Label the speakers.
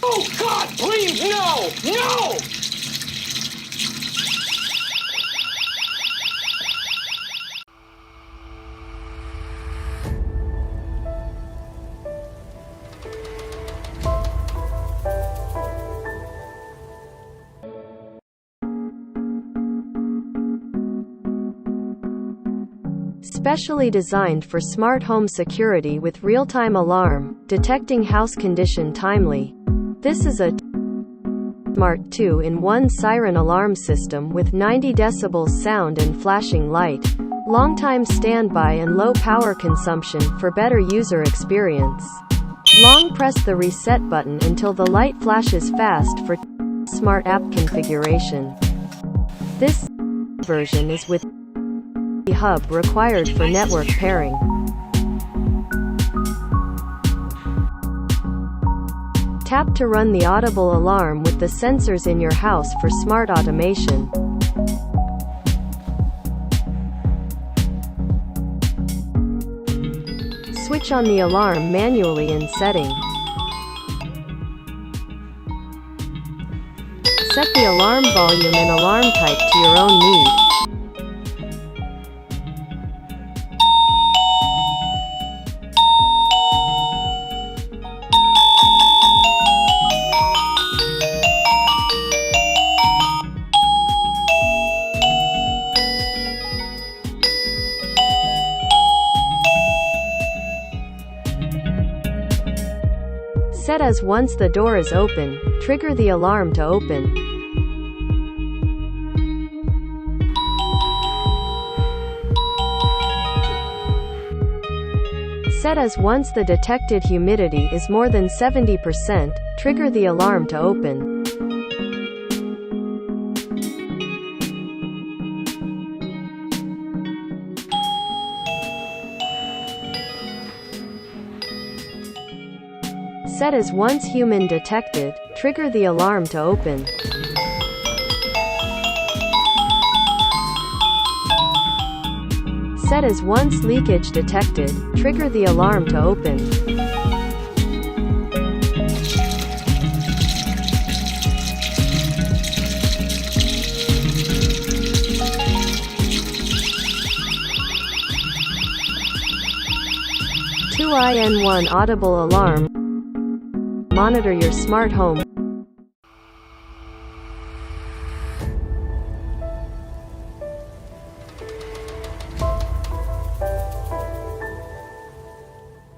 Speaker 1: Oh God, please, no! No!
Speaker 2: Specially designed for smart home security with real-time alarm, detecting house condition timely. This is a smart 2-in-1 Siren alarm system with 90 decibels sound and flashing light. Long-time standby and low power consumption for better user experience. Long press the reset button until the light flashes fast for smart app configuration. This version is with hub required for network pairing. Tap to run the audible alarm with the sensors in your house for smart automation. Switch on the alarm manually in setting. Set the alarm volume and alarm type to your own need. Set as once the door is open, trigger the alarm to open. Set as once the detected humidity is more than 70%, trigger the alarm to open. Set as once human detected, trigger the alarm to open. Set as once leakage detected, trigger the alarm to open. Two in one audible alarm. Monitor your smart home